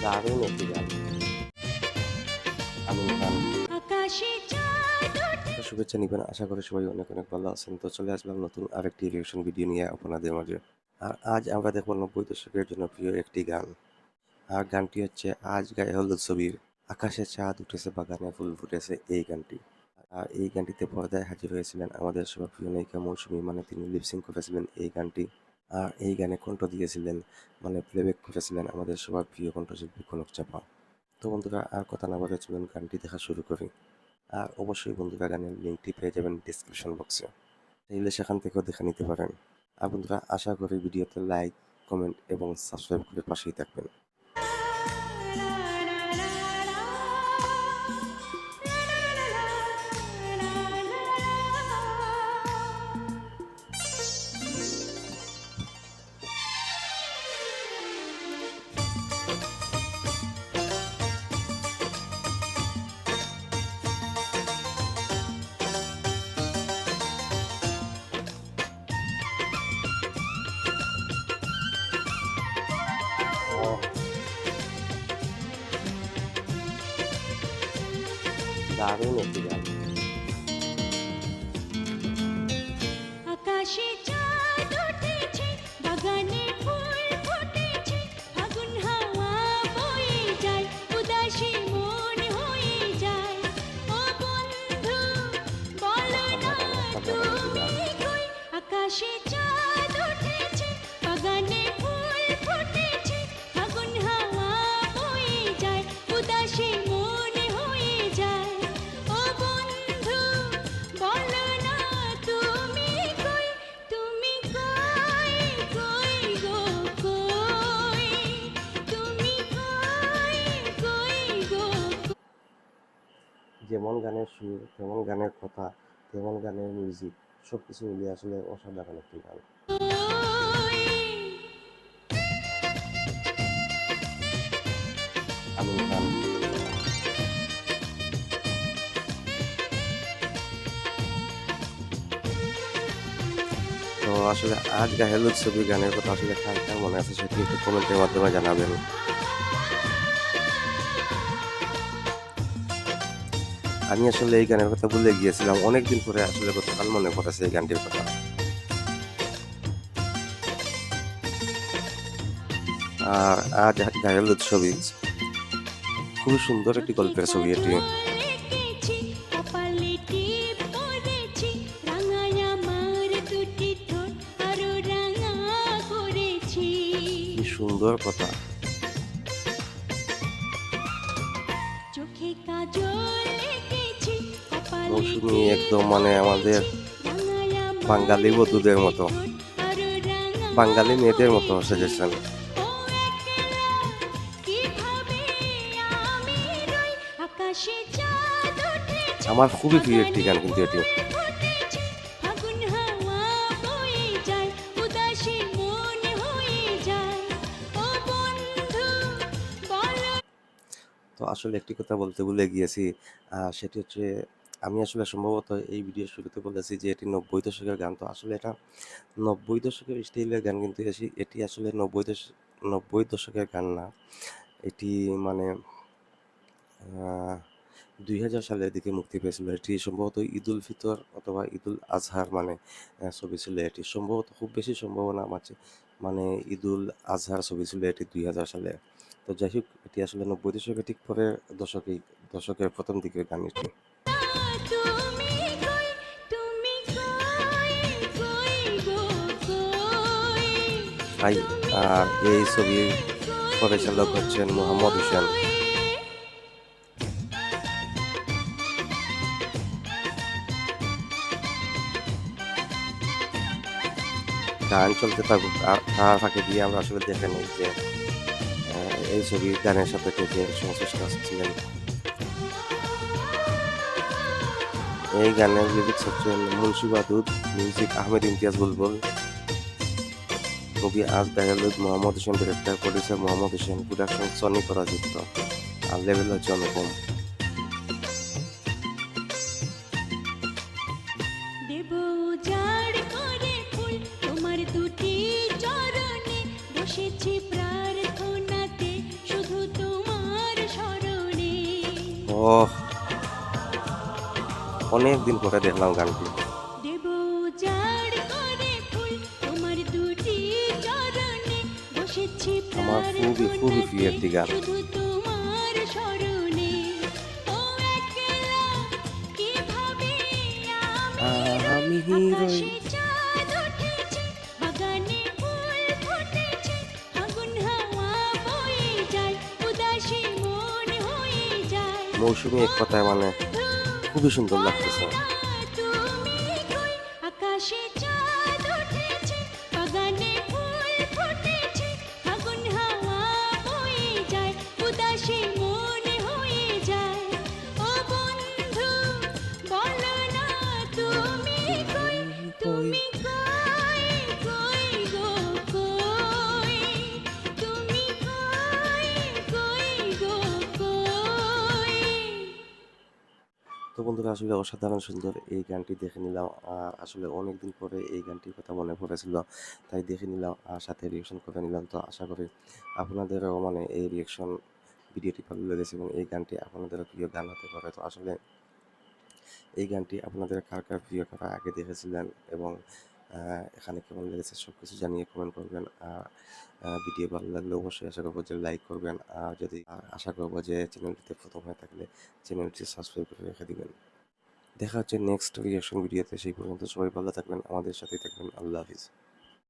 দারুণ একটি গান। আমিন খান। তো শুভেচ্ছা নিবেন, আশা করি সবাই অনেক অনেক ভালো আছেন। তো চলে আসলাম নতুন আরেকটি রিঅ্যাকশন ভিডিও নিয়ে আপনাদের মাঝে। আর আজ আমরা দেখব 90 দশকের জনপ্রিয় একটি গান। আর গানটি হচ্ছে আজ গায়ে হলুদ ছবির আকাশে চাঁদ উঠেছে বাগানে ফুল ফুটেছে এই গানটি। আর এই গানটিতে পর্দায় হাজির হয়েছিলেন আমাদের সবার প্রিয় নায়িকা মৌসুমী, মানে তিনি লিপসিং করেছিলেন এই গানটি। আর এই গানে কণ্ঠ দিয়েছিলেন, মানে প্লেব্যাক করেছিলেন আমাদের সবার প্রিয় কণ্ঠশিল্পী কনক চাপা। তো বন্ধুরা, আর কথা না বলে চলুন গানটি দেখা শুরু করি। আর অবশ্যই বন্ধুরা, গানের লিঙ্কটি পেয়ে যাবেন ডিসক্রিপশন বক্সে, চাইলে সেখান থেকেও দেখে নিতে পারেন। আর বন্ধুরা, আশা করি ভিডিওতে লাইক, কমেন্ট এবং সাবস্ক্রাইব করে পাশেই থাকবেন। দারুণ একটি গান। আকাশে চাঁদ উঠেছে, বাগানে ফুল ফুটেছে, ফাগুন হাওয়া বয়ে যায়, উদাসী মন হয়ে যায়। ও বন্ধু, বলো না তুমি কই? আকাশে চাঁদ উঠেছে, বাগানে ফুল ফুটেছে, ফাগুন হাওয়া বয়ে যায়, উদাসী মন হয়ে যায়। ও বন্ধু, বলো না তুমি কই? তুমি কই, কই গো কই? তুমি কই, কই গো? যেমন গানের সুর, তেমন গানের কথা, তেমন গানের মিউজিক, সব কিছু মিলিয়ে আসলে অসাধারণ একটি গান। আমিন খান। তো আসলে আজ গায়ে হলুদ ছবির গানের কথা আসলে কার কার মনে আছে সেটি একটু কমেন্টের মাধ্যমে জানাবেন। আমি আসলে এই গানের কথা ভুলে গিয়েছিলাম, অনেকদিন পরে আসলে গতকাল মনে পড়েছে এই গানটির কথা। আর আজ গায়ে হলুদ ছবি খুবই সুন্দর একটি গল্পের ছবি এটি। এঁকেছি, কপালে টিপ পরেছি, রাঙায় আমার দুটি ঠোঁট আরো রাঙা করেছি। কি সুন্দর কথা। চোখে কাজল এঁকেছি, কপালে মৌসুমী টিপ একদম মানে আমাদের পরেছি, রাঙায় আমার বাঙালি বধূদের মতো, ঠোঁট আরো রাঙা বাঙালি মেয়েদের মতো করেছি। সেজেছেন। ও একলা কিভাবে আমি রই, আকাশে চাঁদ উঠেছে, আমার খুবই প্রিয় একটি গান বাগানে কিন্তু এটি। ফুল ফুটেছে, ফাগুন হাওয়া বয়ে যায়, উদাসী মন হয়ে যায়। ও বন্ধু, বলো। তো আসলে একটি কথা বলতে ভুলে গিয়েছি, সেটি হচ্ছে আমি আসলে সম্ভবত এই ভিডিওর শুরুতে বলেছি যে এটি 90 দশকের গান। তো আসলে এটা 90 দশকের স্টাইলের গান, কিন্তু এটি আসলে 90 দশকের গান না। এটি মানে ২০০০ সালের দিকে মুক্তি পেয়েছিল। এটি সম্ভবত ঈদুল ফিতর অথবা ঈদুল আজহার মানে ছবি ছিল এটি। সম্ভবত, খুব বেশি সম্ভাবনা আছে, মানে ঈদুল আজহার ছবি ছিল এটি ২০০০ সালে। তো যাই হোক, এটি আসলে 90 দশকের ঠিক পরের দশকের প্রথম দিকের গান এটি। তুমি কই, তুমি কই, কই গো কই? তাই তুমি আর এই ছবির কই, পরিচালক কই হচ্ছেন গো মোহাম্মদ হোসেন। কই? গান চলতে থাকুক, আর তার ফাঁকে দিয়ে আমরা আসলে দেখে নিই যে এই ছবির গানের সাথে কে কে সংশ্লিষ্ট ছিলেন। এই গানের লিরিক্স হচ্ছে মুন্সি বাদুদ, মিউজিক আহমেদ ইমতিয়াজ বুলবুল, কবি আজ গায়েলুদ, Mohammad Hossain director, producer Mohammad Hossain, production Sony পরাজিত, আর লেভেল হচ্ছে অনুপম। দেব উজাড় করে ফুল তোমার দুটি চরণে, বসেছি প্রার্থনাতে শুধু তুমি ওহ, অনেক দিন পরে দেখলাম গানটি। দেব উজাড় করে ফুল তোমার দুটি চরণে, বসেছি আমার খুবই খুবই প্রিয় প্রার্থনাতে একটি গান। শুধু তোমার স্মরণে। ও একলা কিভাবে আমি আমি রই, রই। আকাশে চাঁদ উঠেছে, বাগানে ফুল ফুটেছে, ফাগুন হাওয়া বয়ে যায়, উদাসী মন হয়ে যায়। মৌসুমী এক কথায় মানে খুবই সুন্দর লাগতেছে। তুমি কই, আকাশে চাঁদ উঠেছে, বাগানে ফুল ফুটেছে, ফাগুন হাওয়া বয়ে যায়, উদাসী মন হয়ে যায়। ও বন্ধু, বলো না তুমি কই, তুমি কই, কই গো কই, তুমি কই, কই গো কই। তো বন্ধুরা, আসলে অসাধারণ সুন্দর এই গানটি দেখে নিলাম। আর আসলে অনেক দিন পরে এই গানটির কথা মনে পড়েছিল, তাই দেখে নিলাম আর সাথে রিয়েকশন করে নিলাম। তো আশা করি আপনাদেরও মানে এই রিয়েকশন ভিডিওটি ভালো লেগেছে এবং এই গানটি আপনাদেরও প্রিয় গান হতে পারে। তো আসলে এই গানটি আপনাদের কার কার প্রিয়, কারা আগে দেখেছিলেন এবং এখানে কেমন লেগেছে সব কিছু জানিয়ে কমেন্ট করবেন। আর ভিডিও ভালো লাগলে অবশ্যই আশা করবো যে লাইক করবেন। আর আশা করবো যে চ্যানেলটিতে প্রথম হয়ে থাকলে চ্যানেলটি সাবস্ক্রাইব করে রেখে দিবেন। দেখা হচ্ছে নেক্সট রিঅ্যাকশন ভিডিওতে। সেই পর্যন্ত সবাই ভালো থাকবেন, আমাদের সাথেই থাকবেন। আল্লাহ হাফিজ।